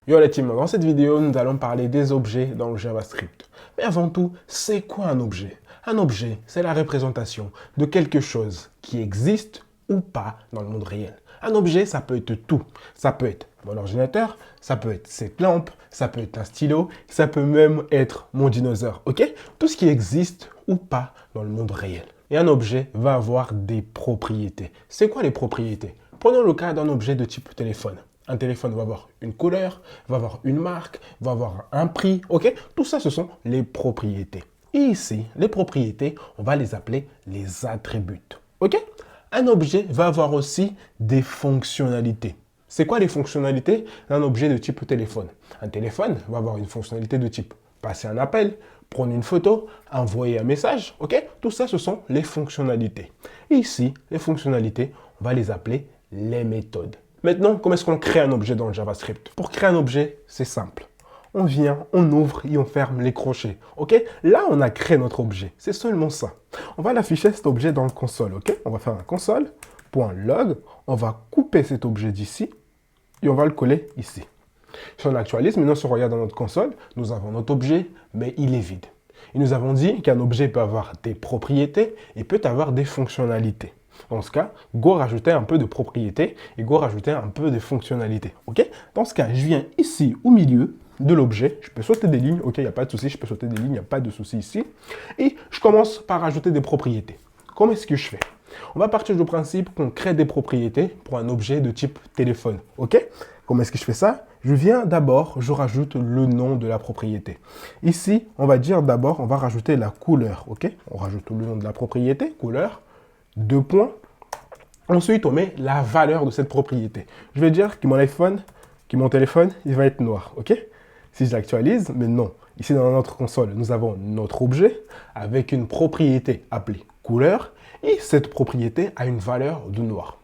Yo les team, dans cette vidéo, nous allons parler des objets dans le JavaScript. Mais avant tout, c'est quoi un objet? Un objet, c'est la représentation de quelque chose qui existe ou pas dans le monde réel. Un objet, ça peut être tout. Ça peut être mon ordinateur, ça peut être cette lampe, ça peut être un stylo, ça peut même être mon dinosaure, ok? Tout ce qui existe ou pas dans le monde réel. Et un objet va avoir des propriétés. C'est quoi les propriétés? Prenons le cas d'un objet de type téléphone. Un téléphone va avoir une couleur, va avoir une marque, va avoir un prix, ok? Tout ça, ce sont les propriétés. Et ici, les propriétés, on va les appeler les attributs, ok? Un objet va avoir aussi des fonctionnalités. C'est quoi les fonctionnalités d'un objet de type téléphone? Un téléphone va avoir une fonctionnalité de type passer un appel, prendre une photo, envoyer un message, ok? Tout ça, ce sont les fonctionnalités. Et ici, les fonctionnalités, on va les appeler les méthodes. Maintenant, comment est-ce qu'on crée un objet dans le JavaScript? Pour créer un objet, c'est simple. On vient, on ouvre et on ferme les crochets. Ok? Là, on a créé notre objet. C'est seulement ça. On va l'afficher cet objet dans le console. Ok? On va faire un console.log. On va couper cet objet d'ici et on va le coller ici. Si on actualise, maintenant, si on regarde dans notre console, nous avons notre objet, mais il est vide. Et nous avons dit qu'un objet peut avoir des propriétés et peut avoir des fonctionnalités. Dans ce cas, go rajouter un peu de propriétés et go rajouter un peu de fonctionnalités. Ok? Dans ce cas, je viens ici au milieu de l'objet. Je peux sauter des lignes. Ok, il n'y a pas de souci. Je peux sauter des lignes. Il n'y a pas de souci ici. Et je commence par rajouter des propriétés. Comment est-ce que je fais? On va partir du principe qu'on crée des propriétés pour un objet de type téléphone. Ok? Comment est-ce que je fais ça? Je viens d'abord, je rajoute le nom de la propriété. Ici, on va dire d'abord, on va rajouter la couleur. Ok? On rajoute le nom de la propriété, couleur. Deux points. Ensuite, on met la valeur de cette propriété. Je vais dire que mon téléphone, il va être noir, ok? Si je l'actualise, mais non. Ici, dans notre console, nous avons notre objet avec une propriété appelée couleur et cette propriété a une valeur de noir.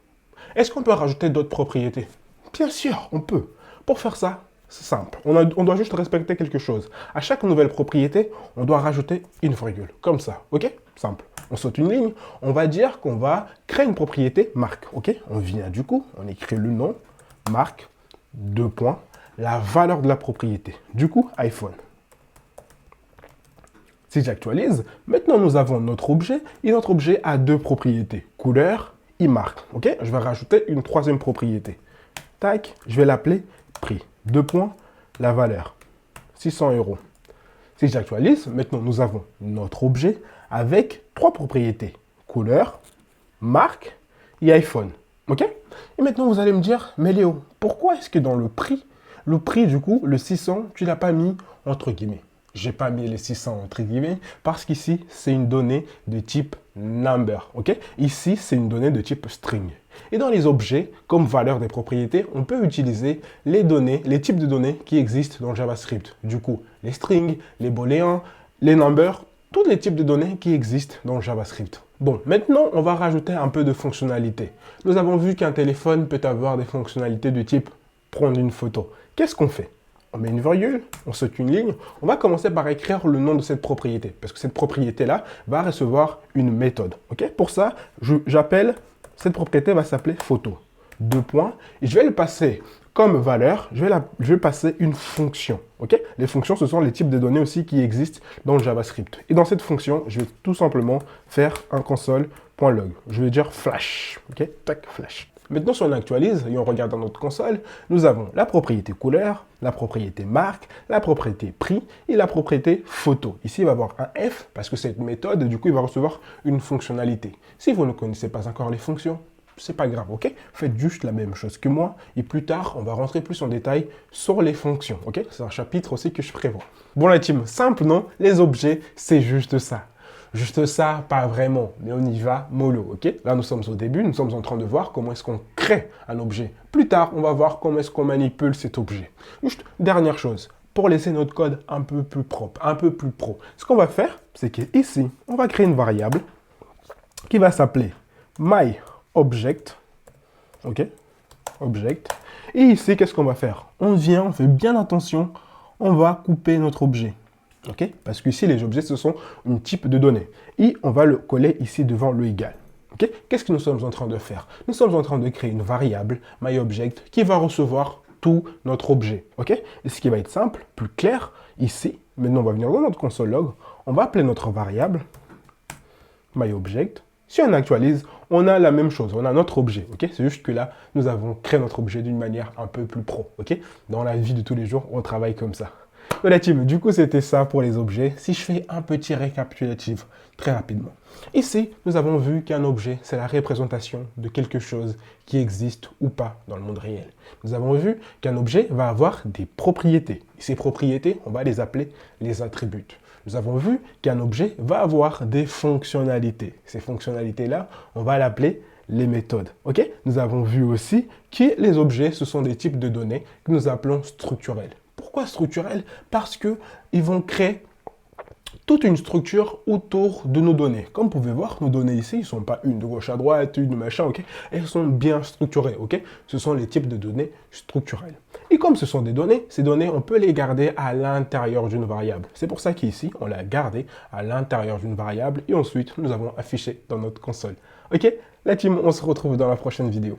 Est-ce qu'on peut rajouter d'autres propriétés? Bien sûr, on peut. Pour faire ça, c'est simple. On doit juste respecter quelque chose. À chaque nouvelle propriété, on doit rajouter une virgule. Comme ça, ok? Simple. On saute une ligne, on va dire qu'on va créer une propriété marque, ok? On vient du coup, on écrit le nom, marque, deux points, la valeur de la propriété. Du coup, iPhone. Si j'actualise, maintenant nous avons notre objet et notre objet a deux propriétés, couleur et marque, ok? Je vais rajouter une troisième propriété. Tac, je vais l'appeler prix. Deux points, la valeur, 600 €. Si j'actualise, maintenant nous avons notre objet avec trois propriétés, couleur, marque et iPhone. Ok? Et maintenant vous allez me dire, mais Léo, pourquoi est-ce que dans le prix du coup, le 600, tu ne l'as pas mis entre guillemets? Je n'ai pas mis les 600 entre guillemets parce qu'ici, c'est une donnée de type number. Ok? Ici, c'est une donnée de type string. Et dans les objets, comme valeur des propriétés, on peut utiliser les données, les types de données qui existent dans JavaScript. Du coup, les strings, les booléens, les numbers, tous les types de données qui existent dans JavaScript. Bon, maintenant, on va rajouter un peu de fonctionnalité. Nous avons vu qu'un téléphone peut avoir des fonctionnalités du type prendre une photo. Qu'est-ce qu'on fait? On met une virgule, on saute une ligne. On va commencer par écrire le nom de cette propriété, parce que cette propriété-là va recevoir une méthode. Ok? Pour ça, cette propriété va s'appeler photo. Deux points. Et je vais le passer comme valeur, je vais passer une fonction. Ok? Les fonctions, ce sont les types de données aussi qui existent dans le JavaScript. Et dans cette fonction, je vais tout simplement faire un console.log. Je vais dire flash. Ok? Tac, flash. Maintenant, si on actualise et on regarde dans notre console, nous avons la propriété couleur, la propriété marque, la propriété prix et la propriété photo. Ici, il va y avoir un F parce que c'est une méthode, du coup, il va recevoir une fonctionnalité. Si vous ne connaissez pas encore les fonctions, c'est pas grave, ok? Faites juste la même chose que moi et plus tard, on va rentrer plus en détail sur les fonctions, ok? C'est un chapitre aussi que je prévois. Bon, la team, simple, non? Les objets, c'est juste ça. Juste ça, pas vraiment, mais on y va mollo, ok? Là, nous sommes au début, nous sommes en train de voir comment est-ce qu'on crée un objet. Plus tard, on va voir comment est-ce qu'on manipule cet objet. Juste, dernière chose, pour laisser notre code un peu plus propre, un peu plus pro. Ce qu'on va faire, c'est qu'ici, on va créer une variable qui va s'appeler myObject, ok? Object. Et ici, qu'est-ce qu'on va faire? On fait bien attention, on va couper notre objet. Okay? Parce que ici, les objets, ce sont un type de données. Et on va le coller ici devant le égal. Okay? Qu'est-ce que nous sommes en train de faire? Nous sommes en train de créer une variable, myObject, qui va recevoir tout notre objet. Ok? Et ce qui va être simple, plus clair, ici, maintenant on va venir dans notre console log, on va appeler notre variable myObject. Si on actualise, on a la même chose, on a notre objet, ok? C'est juste que là, nous avons créé notre objet d'une manière un peu plus pro, ok? Dans la vie de tous les jours, on travaille comme ça. Voilà team, du coup c'était ça pour les objets. Si je fais un petit récapitulatif très rapidement. Ici, nous avons vu qu'un objet, c'est la représentation de quelque chose qui existe ou pas dans le monde réel. Nous avons vu qu'un objet va avoir des propriétés. Et ces propriétés, on va les appeler les attributs. Nous avons vu qu'un objet va avoir des fonctionnalités. Ces fonctionnalités-là, on va l'appeler les méthodes. Ok? Nous avons vu aussi que les objets, ce sont des types de données que nous appelons structurels. Pourquoi structurels? Parce qu'ils vont créer toute une structure autour de nos données. Comme vous pouvez voir, nos données ici, ils ne sont pas une de gauche à droite, une de machin, ok? Elles sont bien structurées, ok? Ce sont les types de données structurelles. Et comme ce sont des données, ces données, on peut les garder à l'intérieur d'une variable. C'est pour ça qu'ici, on l'a gardé à l'intérieur d'une variable et ensuite, nous avons affiché dans notre console. Ok? La team, on se retrouve dans la prochaine vidéo.